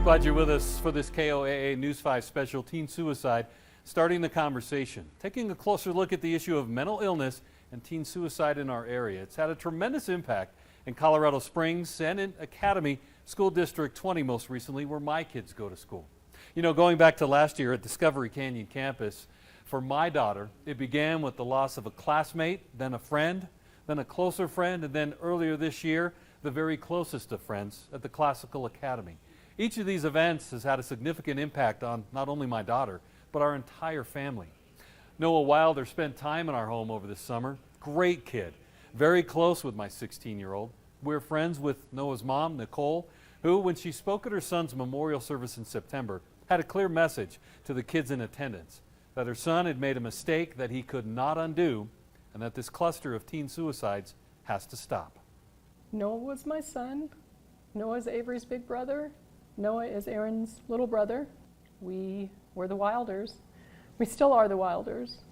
Glad you're with us for this KOAA News 5 special, Teen Suicide, starting the conversation, taking a closer look at the issue of mental illness and teen suicide in our area. It's had a tremendous impact in Colorado Springs and in Academy School District 20 most recently, where my kids go to school. You know, going back to last year at Discovery Canyon campus, for my daughter, it began with the loss of a classmate, then a friend, then a closer friend, and then earlier this year, the very closest of friends at the Classical Academy. Each of these events has had a significant impact on not only my daughter, but our entire family. Noah Wilder spent time in our home over this summer. Great kid, very close with my 16-year-old. We're friends with Noah's mom, Nicole, who, when she spoke at her son's memorial service in September, had a clear message to the kids in attendance that her son had made a mistake that he could not undo, and that this cluster of teen suicides has to stop. Noah was my son. Noah's Avery's big brother. Noah is Aaron's little brother. We were the Wilders. We still are the Wilders.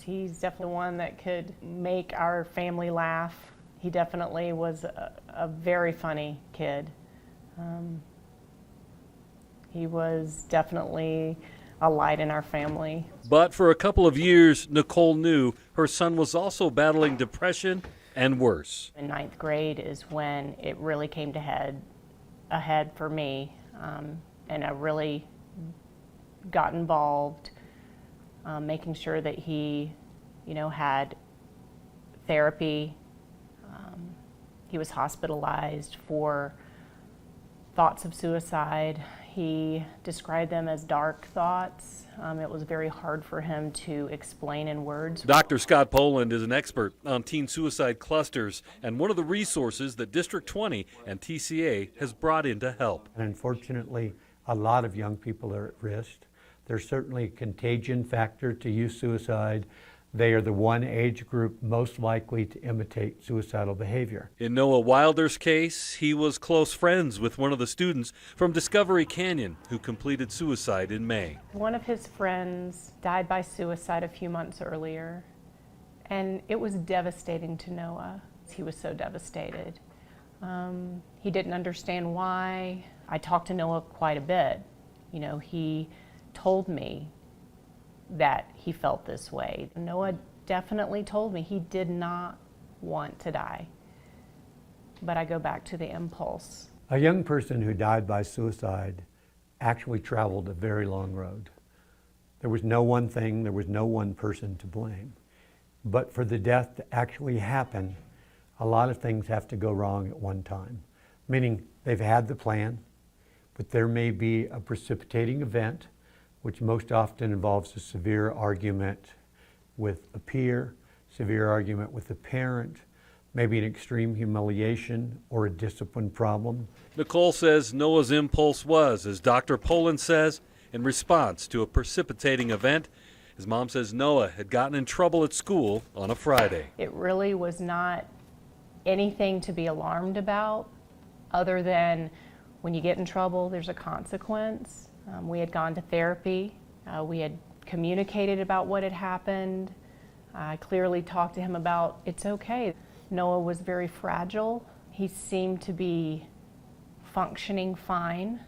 He's definitely one that could make our family laugh. He definitely was a very funny kid. He was definitely a light in our family. But for a couple of years, Nicole knew her son was also battling depression and worse. In ninth grade is when it really came to ahead for me, and I really got involved, making sure that he, had therapy. He was hospitalized for thoughts of suicide. He described them as dark thoughts. It was very hard for him to explain in words. Dr. Scott Poland is an expert on teen suicide clusters and one of the resources that District 20 and TCA has brought in to help. And unfortunately, a lot of young people are at risk. There's certainly a contagion factor to youth suicide. They are the one age group most likely to imitate suicidal behavior. In Noah Wilder's case, he was close friends with one of the students from Discovery Canyon who completed suicide in May. One of his friends died by suicide a few months earlier, and it was devastating to Noah. He was so devastated. He didn't understand why. I talked to Noah quite a bit. He told me that he felt this way. Noah definitely told me he did not want to die. But I go back to the impulse. A young person who died by suicide actually traveled a very long road. There was no one thing, there was no one person to blame. But for the death to actually happen, a lot of things have to go wrong at one time. Meaning they've had the plan, but there may be a precipitating event, which most often involves a severe argument with a peer, severe argument with a parent, maybe an extreme humiliation or a discipline problem. Nicole says Noah's impulse was, as Dr. Poland says, in response to a precipitating event. His mom says Noah had gotten in trouble at school on a Friday. It really was not anything to be alarmed about, other than when you get in trouble, there's a consequence. We had gone to therapy. We had communicated about what had happened. I clearly talked to him about it's okay. Noah was very fragile. He seemed to be functioning fine,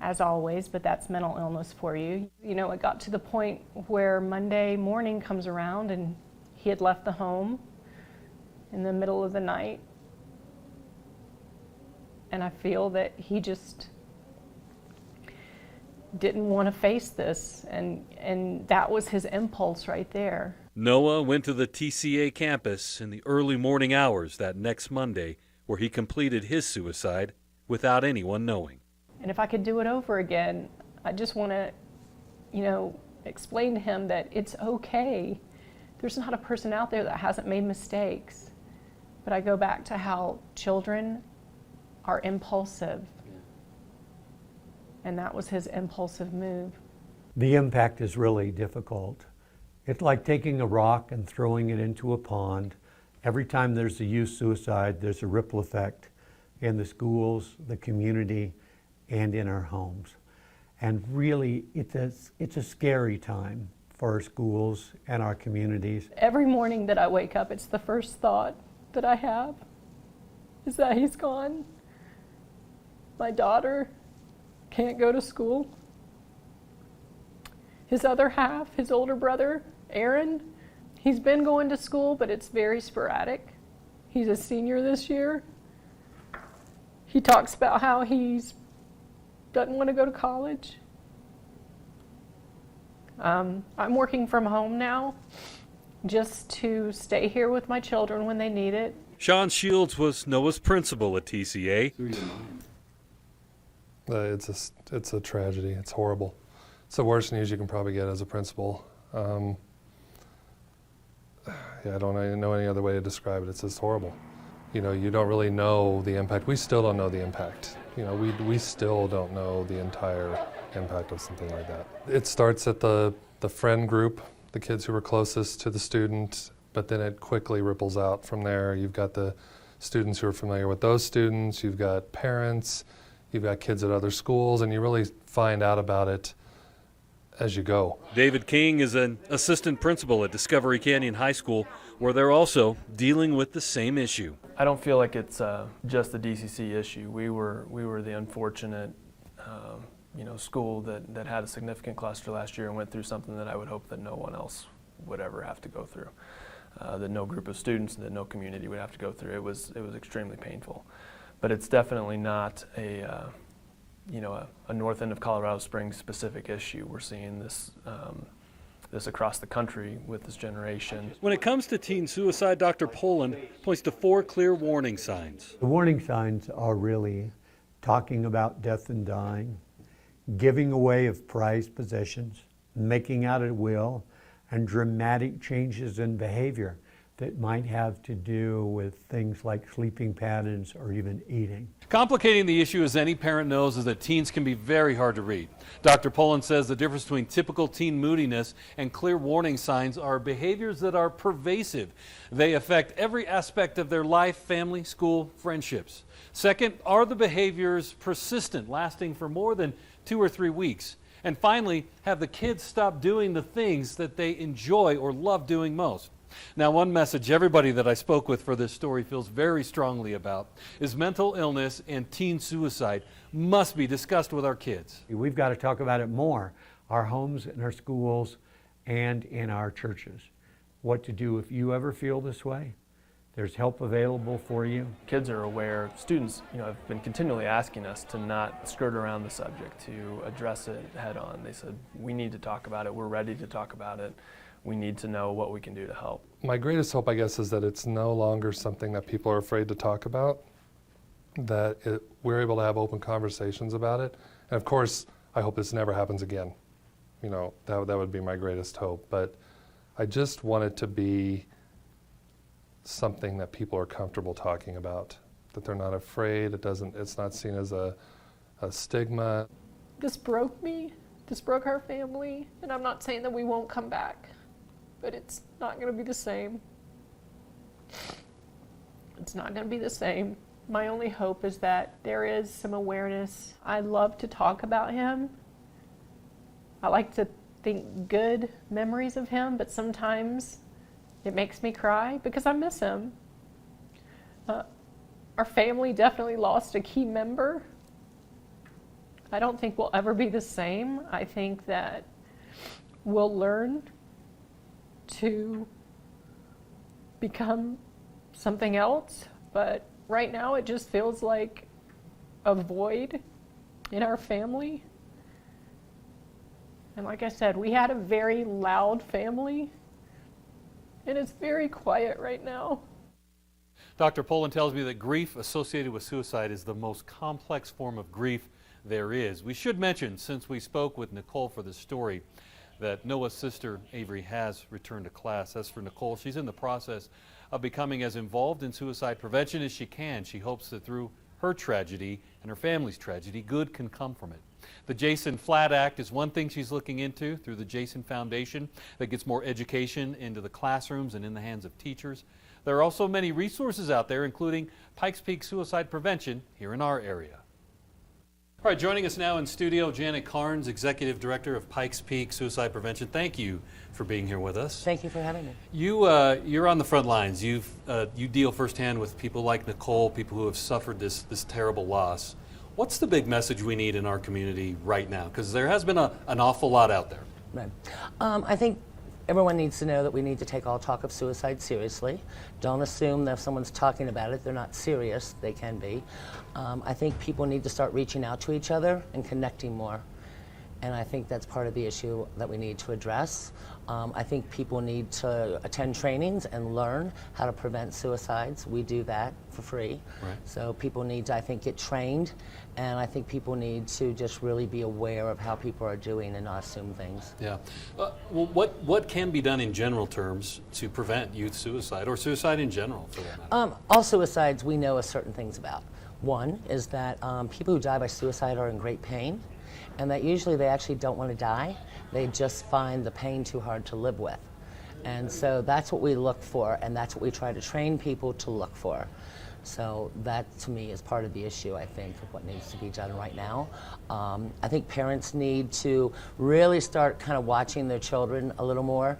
as always, but that's mental illness for you. It got to the point where Monday morning comes around and he had left the home in the middle of the night. And I feel that he just didn't want to face this, and that was his impulse right there. Noah went to the TCA campus in the early morning hours that next Monday, where he completed his suicide without anyone knowing. And if I could do it over again, I just want to, explain to him that it's okay. There's not a person out there that hasn't made mistakes. But I go back to how children are impulsive. And that was his impulsive move. The impact is really difficult. It's like taking a rock and throwing it into a pond. Every time there's a youth suicide, there's a ripple effect in the schools, the community, and in our homes. And really, it's a scary time for our schools and our communities. Every morning that I wake up, it's the first thought that I have, is that he's gone. My daughter can't go to school. His other half, his older brother, Aaron, he's been going to school, but it's very sporadic. He's a senior this year. He talks about how he doesn't want to go to college. I'm working from home now just to stay here with my children when they need it. Sean Shields was Noah's principal at TCA. It's a tragedy. It's horrible. It's the worst news you can probably get as a principal. Yeah, I don't know any other way to describe it. It's just horrible. You know, you don't really know the impact. We still don't know the impact. You know, we still don't know the entire impact of something like that. It starts at the friend group, the kids who were closest to the student, but then it quickly ripples out from there. You've got the students who are familiar with those students, you've got parents, you've got kids at other schools, and you really find out about it as you go. David King is an assistant principal at Discovery Canyon High School, where they're also dealing with the same issue. I don't feel like it's just the DCC issue. We were the unfortunate school that had a significant cluster last year and went through something that I would hope that no one else would ever have to go through. That no group of students, that no community would have to go through. It was extremely painful, but it's definitely not a North End of Colorado Springs specific issue. We're seeing this across the country with this generation. When it comes to teen suicide, Dr. Poland points to 4 clear warning signs. The warning signs are really talking about death and dying, giving away of prized possessions, making out at will, and dramatic changes in behavior that might have to do with things like sleeping patterns or even eating. Complicating the issue, as any parent knows, is that teens can be very hard to read. Dr. Poland says the difference between typical teen moodiness and clear warning signs are behaviors that are pervasive. They affect every aspect of their life, family, school, friendships. Second, are the behaviors persistent, lasting for more than 2 or 3 weeks? And finally, have the kids stop doing the things that they enjoy or love doing most? Now, one message everybody that I spoke with for this story feels very strongly about is mental illness and teen suicide must be discussed with our kids. We've got to talk about it more, our homes and our schools and in our churches. What to do if you ever feel this way. There's help available for you. Kids are aware. Students, have been continually asking us to not skirt around the subject, to address it head on. They said, we need to talk about it. We're ready to talk about it. We need to know what we can do to help. My greatest hope, I guess, is that it's no longer something that people are afraid to talk about, that we're able to have open conversations about it. And of course, I hope this never happens again. That would be my greatest hope. But I just want it to be something that people are comfortable talking about, that they're not afraid. It's not seen as a stigma. This broke me. This broke our family. And I'm not saying that we won't come back, but it's not going to be the same. It's not going to be the same. My only hope is that there is some awareness. I love to talk about him. I like to think good memories of him, but sometimes it makes me cry because I miss him. Our family definitely lost a key member. I don't think we'll ever be the same. I think that we'll learn to become something else, but right now it just feels like a void in our family. And like I said, we had a very loud family, and it's very quiet right now. Dr. Poland tells me that grief associated with suicide is the most complex form of grief there is. We should mention, since we spoke with Nicole for this story, that Noah's sister Avery has returned to class. As for Nicole, she's in the process of becoming as involved in suicide prevention as she can. She hopes that through her tragedy and her family's tragedy, good can come from it. The Jason Flatt Act is one thing she's looking into through the Jason Foundation that gets more education into the classrooms and in the hands of teachers. There are also many resources out there, including Pikes Peak Suicide Prevention here in our area. All right, joining us now in studio, Janet Carnes, Executive Director of Pikes Peak Suicide Prevention. Thank you for being here with us. Thank you for having me. You're on the front lines. You deal firsthand with people like Nicole, people who have suffered this terrible loss. What's the big message we need in our community right now? Because there has been an awful lot out there. Right. I think everyone needs to know that we need to take all talk of suicide seriously. Don't assume that if someone's talking about it, they're not serious. They can be. I think people need to start reaching out to each other and connecting more. And I think that's part of the issue that we need to address. I think people need to attend trainings and learn how to prevent suicides. We do that for free. Right. So people need to, I think, get trained. And I think people need to just really be aware of how people are doing and not assume things. Yeah. Well, what can be done in general terms to prevent youth suicide or suicide in general, for that matter? All suicides we know certain things about. One is that people who die by suicide are in great pain, and that usually they actually don't want to die. They just find the pain too hard to live with. And so that's what we look for, and that's what we try to train people to look for. So that, to me, is part of the issue, I think, of what needs to be done right now. I think parents need to really start kind of watching their children a little more.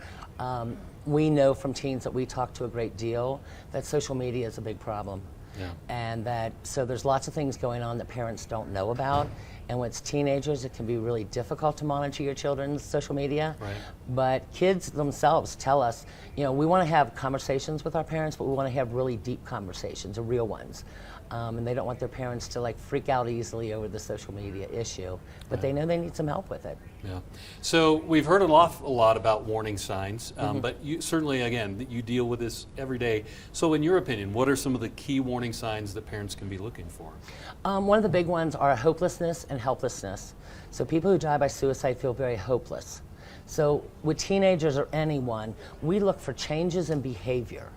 We know from teens that we talk to a great deal that social media is a big problem. Yeah. And that, so there's lots of things going on that parents don't know about. And when it's teenagers, it can be really difficult to monitor your children's social media. Right. But kids themselves tell us, you know, we want to have conversations with our parents, but we want to have really deep conversations, or real ones. And they don't want their parents to like freak out easily over the social media issue, but they know they need some help with it. Yeah. So we've heard an awful lot about warning signs, but you certainly, again, you deal with this every day. So in your opinion, what are some of the key warning signs that parents can be looking for? One of the big ones are hopelessness and helplessness. So people who die by suicide feel very hopeless. So with teenagers or anyone, we look for changes in behavior.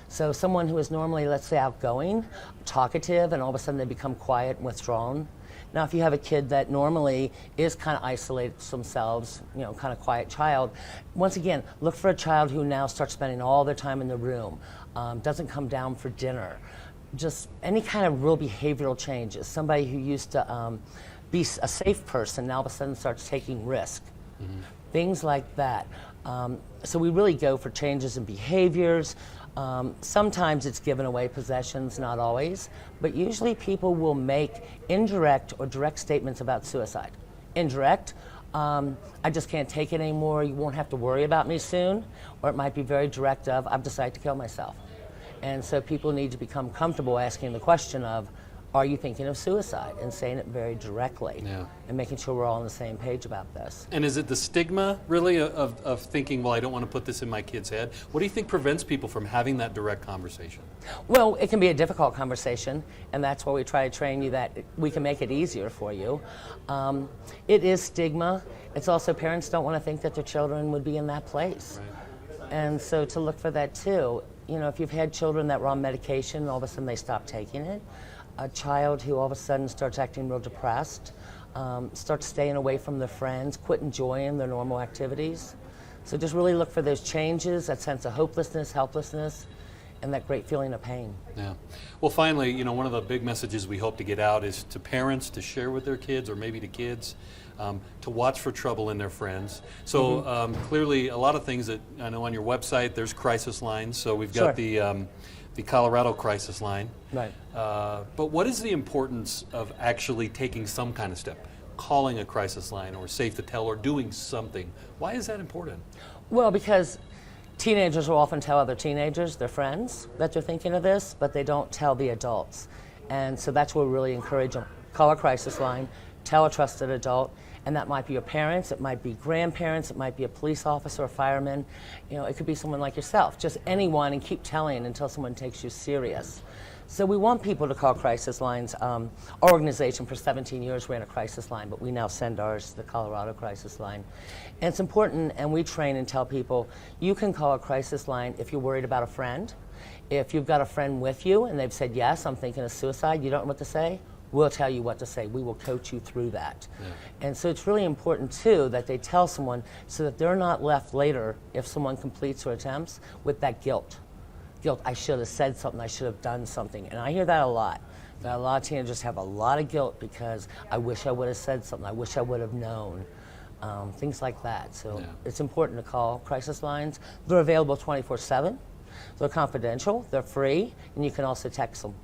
So someone who is normally, let's say, outgoing, talkative, and all of a sudden they become quiet and withdrawn. Now, if you have a kid that normally is kind of isolated themselves, you know, kind of quiet child, once again, look for a child who now starts spending all their time in the room, doesn't come down for dinner. Just any kind of real behavioral changes. Somebody who used to be a safe person now all of a sudden starts taking risk. Things like that. So we really go for changes in behaviors. Sometimes it's giving away possessions, not always, but usually people will make indirect or direct statements about suicide. Indirect, I just can't take it anymore, you won't have to worry about me soon, or it might be very direct of, I've decided to kill myself. And so people need to become comfortable asking the question of, are you thinking of suicide? And saying it very directly. Yeah. And making sure we're all on the same page about this. And is it the stigma, really, of thinking, well, I don't want to put this in my kid's head? What do you think prevents people from having that direct conversation? Well, it can be a difficult conversation, and that's why we try to train you that we can make it easier for you. It is stigma. It's also parents don't want to think that their children would be in that place. Right. And so to look for that too. You know, if you've had children that were on medication and all of a sudden they stop taking it, a child who all of a sudden starts acting real depressed, starts staying away from their friends, quit enjoying their normal activities. So just really look for those changes, that sense of hopelessness, helplessness, and that great feeling of pain. Yeah. Well, finally, you know, one of the big messages we hope to get out is to parents to share with their kids, or maybe to kids, to watch for trouble in their friends. So clearly, a lot of things that I know on your website, there's crisis lines. So we've got Sure. the Colorado crisis line. Right. But what is the importance of actually taking some kind of step, calling a crisis line, or Safe to Tell, or doing something? Why is that important? Well, because teenagers will often tell other teenagers, their friends, that they're thinking of this, but they don't tell the adults. And so that's what we really encourage them. Call a crisis line, tell a trusted adult, and that might be your parents, it might be grandparents, it might be a police officer, a fireman, you know, it could be someone like yourself, just anyone, and keep telling until someone takes you serious. So we want people to call crisis lines. Our organization for 17 years ran a crisis line, but we now send ours to the Colorado crisis line. And it's important, and we train and tell people, you can call a crisis line if you're worried about a friend. If you've got a friend with you and they've said, yes, I'm thinking of suicide, you don't know what to say, we'll tell you what to say. We will coach you through that. Yeah. And so it's really important, too, that they tell someone so that they're not left later, if someone completes or attempts, with that guilt. Guilt, I should have said something, I should have done something. And I hear that a lot. That a lot of teenagers have a lot of guilt because I wish I would have said something, I wish I would have known. Things like that. So it's important to call crisis lines. They're available 24/7. They're confidential, they're free, and you can also text them.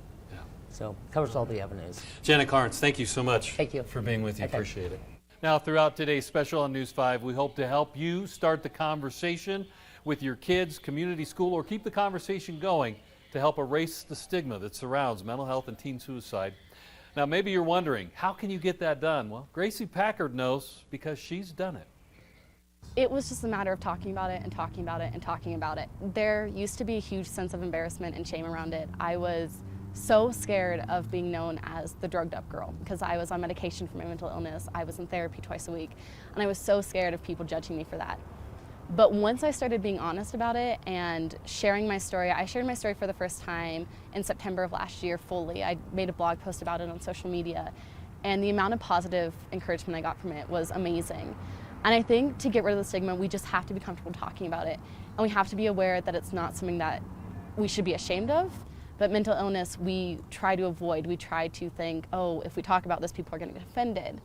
So covers all the avenues. Janet Carnes, thank you so much Thank you. for being with you. Okay. Appreciate it. Now, throughout today's special on News 5, we hope to help you start the conversation with your kids, community school, or keep the conversation going to help erase the stigma that surrounds mental health and teen suicide. Now, maybe you're wondering, how can you get that done? Well, Gracie Packard knows because she's done it. It was just a matter of talking about it and talking about it and talking about it. There used to be a huge sense of embarrassment and shame around it. I was so scared of being known as the drugged up girl because I was on medication for my mental illness. I was in therapy twice a week, and I was so scared of people judging me for that. But once I started being honest about it and sharing my story, I shared my story for the first time in September of last year fully. I made a blog post about it on social media, and the amount of positive encouragement I got from it was amazing. And I think to get rid of the stigma, we just have to be comfortable talking about it, and we have to be aware that it's not something that we should be ashamed of. But mental illness, we try to avoid. We try to think, oh, if we talk about this, people are going to get offended.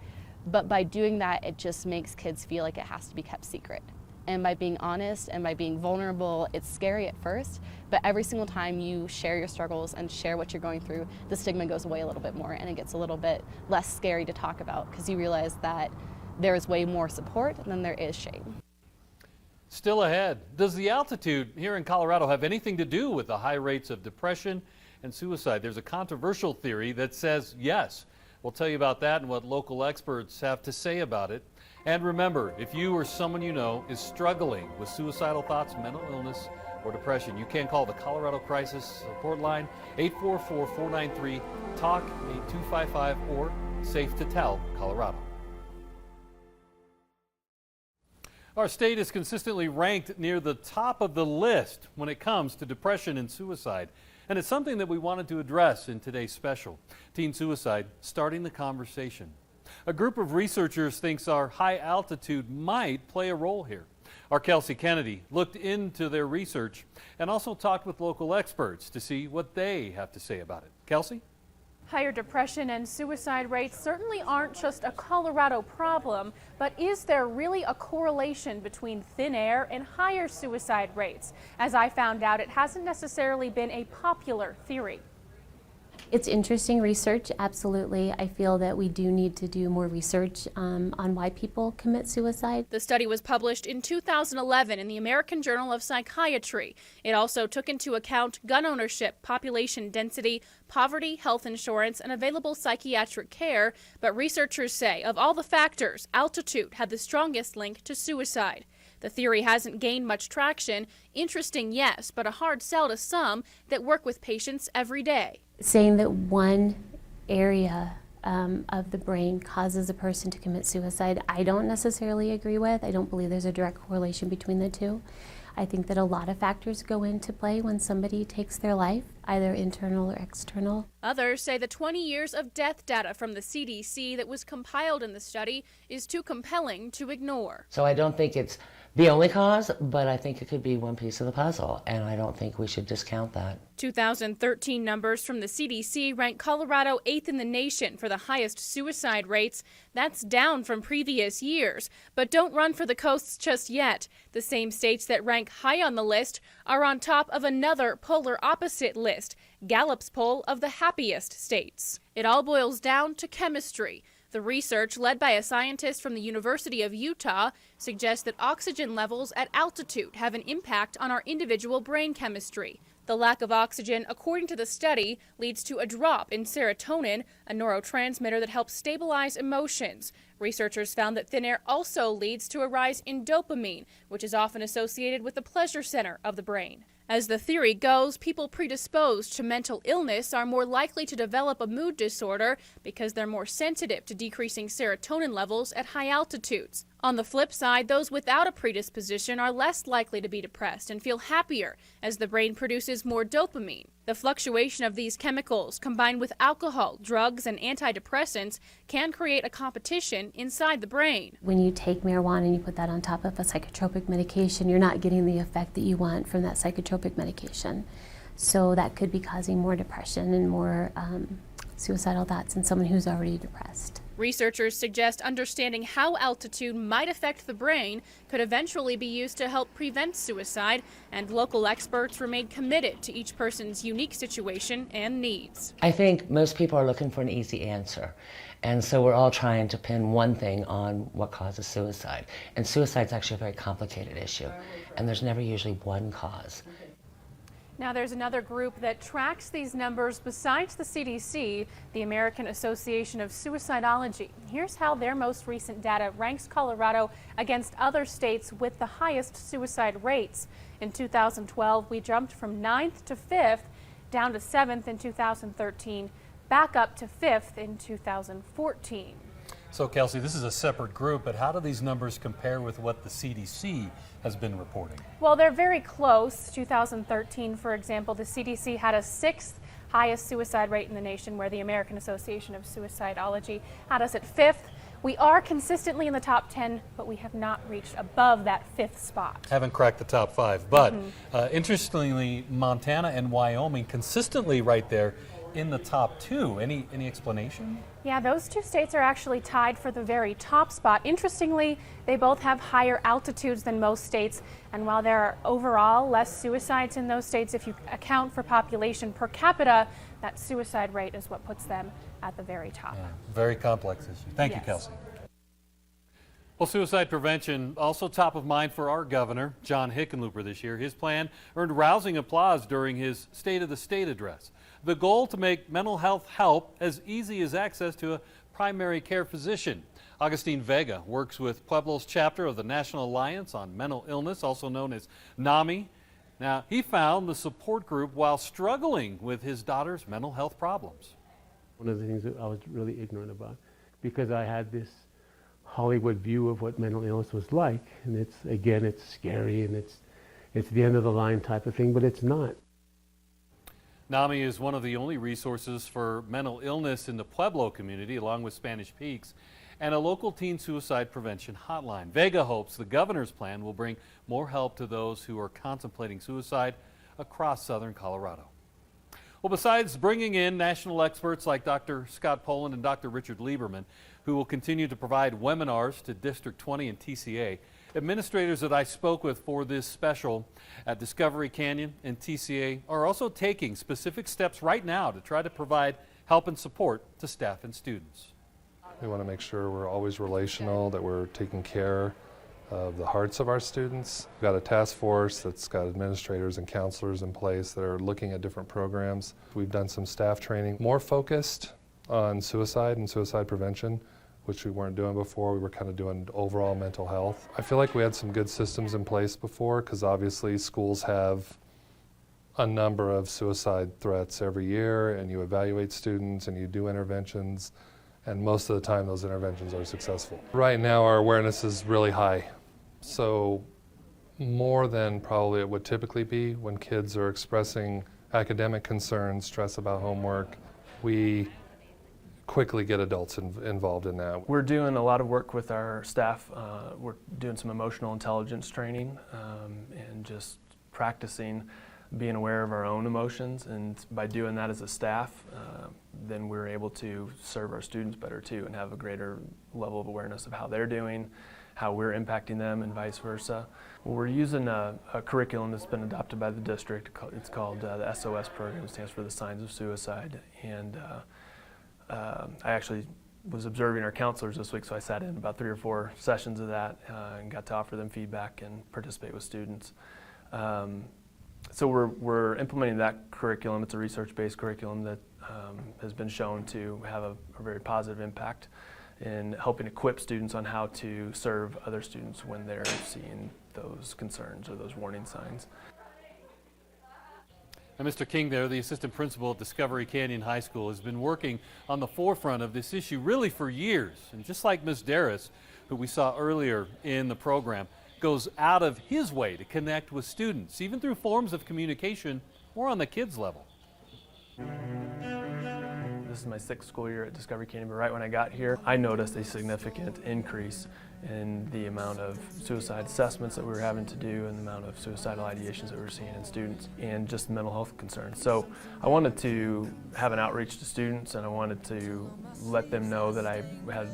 But by doing that, it just makes kids feel like it has to be kept secret. And by being honest and by being vulnerable, it's scary at first, but every single time you share your struggles and share what you're going through, the stigma goes away a little bit more and it gets a little bit less scary to talk about because you realize that there is way more support than there is shame. Still ahead, does the altitude here in Colorado have anything to do with the high rates of depression and suicide? There's a controversial theory that says yes. We'll tell you about that and what local experts have to say about it. And remember, if you or someone you know is struggling with suicidal thoughts, mental illness, or depression, you can call the Colorado Crisis Support Line, 844-493-TALK, 8255, or Safe to Tell Colorado. Our state is consistently ranked near the top of the list when it comes to depression and suicide. And it's something that we wanted to address in today's special, Teen Suicide, Starting the Conversation. A group of researchers thinks our high altitude might play a role here. Our Kelsey Kennedy looked into their research and also talked with local experts to see what they have to say about it. Kelsey? Higher depression and suicide rates certainly aren't just a Colorado problem, but is there really a correlation between thin air and higher suicide rates? As I found out, it hasn't necessarily been a popular theory. It's interesting research, absolutely. I feel that we do need to do more research on why people commit suicide. The study was published in 2011 in the American Journal of Psychiatry. It also took into account gun ownership, population density, poverty, health insurance, and available psychiatric care. But researchers say of all the factors, altitude had the strongest link to suicide. The theory hasn't gained much traction. Interesting, yes, but a hard sell to some that work with patients every day. Saying that one area of the brain causes a person to commit suicide, I don't necessarily agree with. I don't believe there's a direct correlation between the two. I think that a lot of factors go into play when somebody takes their life, either internal or external. Others say the 20 years of death data from the CDC that was compiled in the study is too compelling to ignore. So I don't think it's the only cause, but I think it could be one piece of the puzzle, and I don't think we should discount that. 2013 numbers from the CDC rank Colorado 8th in the nation for the highest suicide rates. That's down from previous years. But don't run for the coasts just yet. The same states that rank high on the list are on top of another polar opposite list, Gallup's poll of the happiest states. It all boils down to chemistry. The research, led by a scientist from the University of Utah, suggests that oxygen levels at altitude have an impact on our individual brain chemistry. The lack of oxygen, according to the study, leads to a drop in serotonin, a neurotransmitter that helps stabilize emotions. Researchers found that thin air also leads to a rise in dopamine, which is often associated with the pleasure center of the brain. As the theory goes, people predisposed to mental illness are more likely to develop a mood disorder because they're more sensitive to decreasing serotonin levels at high altitudes. On the flip side, those without a predisposition are less likely to be depressed and feel happier as the brain produces more dopamine. The fluctuation of these chemicals, combined with alcohol, drugs, and antidepressants, can create a competition inside the brain. When you take marijuana and you put that on top of a psychotropic medication, you're not getting the effect that you want from that psychotropic medication. So that could be causing more depression and more suicidal thoughts in someone who's already depressed. Researchers suggest understanding how altitude might affect the brain could eventually be used to help prevent suicide, and local experts remain committed to each person's unique situation and needs. I think most people are looking for an easy answer. And so we're all trying to pin one thing on what causes suicide. And suicide is actually a very complicated issue. And there's never usually one cause. Now there's another group that tracks these numbers besides the CDC, the American Association of Suicidology. Here's how their most recent data ranks Colorado against other states with the highest suicide rates. In 2012, we jumped from 9th to 5th, down to 7th in 2013, back up to 5th in 2014. So Kelsey, this is a separate group, but how do these numbers compare with what the CDC has been reporting? Well, they're very close. 2013, for example, the CDC had a 6th highest suicide rate in the nation, where the American Association of Suicidology had us at 5th. We are consistently in the top 10, but we have not reached above that 5th spot. Haven't cracked the top 5, but interestingly, Montana and Wyoming consistently right there in the top 2. Any explanation? Yeah, those two states are actually tied for the very top spot. Interestingly, they both have higher altitudes than most states, and while there are overall less suicides in those states, if you account for population per capita, that suicide rate is what puts them at the very top. Yeah, very complex issue. Thank you, Yes. Kelsey. Well, suicide prevention also top of mind for our governor, John Hickenlooper, this year. His plan earned rousing applause during his State of the State address. The goal to make mental health help as easy as access to a primary care physician. Augustine Vega works with Pueblo's chapter of the National Alliance on Mental Illness, also known as NAMI. Now, he found the support group while struggling with his daughter's mental health problems. One of the things that I was really ignorant about, because I had this Hollywood view of what mental illness was like, and it's scary and it's the end of the line type of thing, but it's not. NAMI is one of the only resources for mental illness in the Pueblo community, along with Spanish Peaks, and a local teen suicide prevention hotline. Vega hopes the governor's plan will bring more help to those who are contemplating suicide across southern Colorado. Well, besides bringing in national experts like Dr. Scott Poland and Dr. Richard Lieberman, who will continue to provide webinars to District 20 and TCA, administrators that I spoke with for this special at Discovery Canyon and TCA are also taking specific steps right now to try to provide help and support to staff and students. We want to make sure we're always relational, that we're taking care of the hearts of our students. We've got a task force that's got administrators and counselors in place that are looking at different programs. We've done some staff training, more focused on suicide and suicide prevention, which we weren't doing before. We were kind of doing overall mental health. I feel like we had some good systems in place before, because obviously schools have a number of suicide threats every year, and you evaluate students and you do interventions, and most of the time those interventions are successful. Right now our awareness is really high, so more than probably it would typically be when kids are expressing academic concerns, stress about homework. We quickly get adults involved in that. We're doing a lot of work with our staff. We're doing some emotional intelligence training and just practicing being aware of our own emotions, and by doing that as a staff, then we're able to serve our students better too and have a greater level of awareness of how they're doing, how we're impacting them, and vice versa. Well, we're using a curriculum that's been adopted by the district. It's called the SOS program. It stands for the Signs of Suicide, and I actually was observing our counselors this week, so I sat in about 3 or 4 sessions of that and got to offer them feedback and participate with students. So we're implementing that curriculum. It's a research-based curriculum that has been shown to have a very positive impact in helping equip students on how to serve other students when they're seeing those concerns or those warning signs. And Mr. King there, the assistant principal at Discovery Canyon High School, has been working on the forefront of this issue really for years. And just like Ms. Darris, who we saw earlier in the program, goes out of his way to connect with students, even through forms of communication more on the kids' level. This is my 6th school year at Discovery Canyon, but right when I got here, I noticed a significant increase in the amount of suicide assessments that we were having to do and the amount of suicidal ideations that we were seeing in students and just mental health concerns. So I wanted to have an outreach to students, and I wanted to let them know that I had a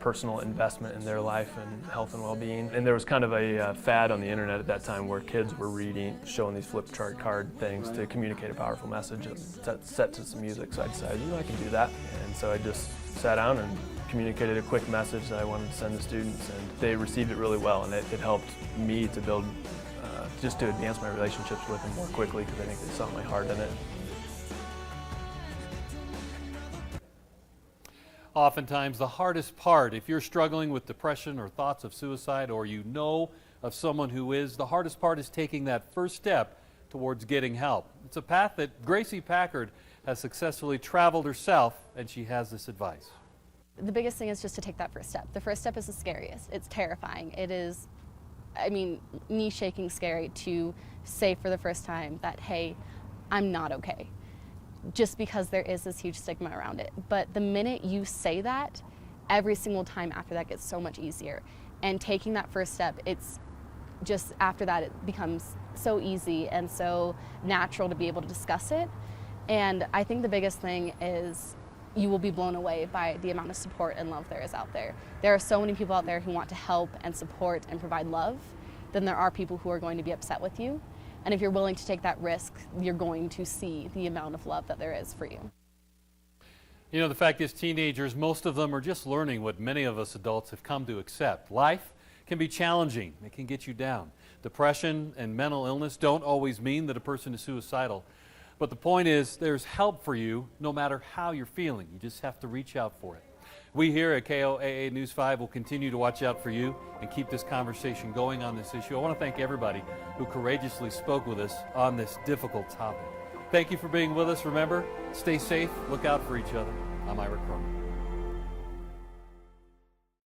personal investment in their life and health and well-being. And there was kind of a fad on the internet at that time where kids were reading, showing these flip chart card things to communicate a powerful message set to some music. So I decided, I can do that. And so I just sat down and communicated a quick message that I wanted to send to students, and they received it really well, and it helped me to build, just to advance my relationships with them more quickly, because I think they saw my heart in it. Oftentimes the hardest part, if you're struggling with depression or thoughts of suicide, or you know of someone who is, the hardest part is taking that first step towards getting help. It's a path that Gracie Packard has successfully traveled herself, and she has this advice. The biggest thing is just to take that first step. The first step is the scariest. It's terrifying. It is, knee-shaking scary to say for the first time that, hey, I'm not okay, just because there is this huge stigma around it. But the minute you say that, every single time after that gets so much easier. And taking that first step, it's just after that it becomes so easy and so natural to be able to discuss it. And I think the biggest thing is you will be blown away by the amount of support and love there is out there. There are so many people out there who want to help and support and provide love. Then there are people who are going to be upset with you. And if you're willing to take that risk, you're going to see the amount of love that there is for you. You know, the fact is, teenagers, most of them are just learning what many of us adults have come to accept. Life can be challenging. It can get you down. Depression and mental illness don't always mean that a person is suicidal. But the point is, there's help for you no matter how you're feeling. You just have to reach out for it. We here at KOAA News 5 will continue to watch out for you and keep this conversation going on this issue. I want to thank everybody who courageously spoke with us on this difficult topic. Thank you for being with us. Remember, stay safe, look out for each other. I'm Ira Cronin.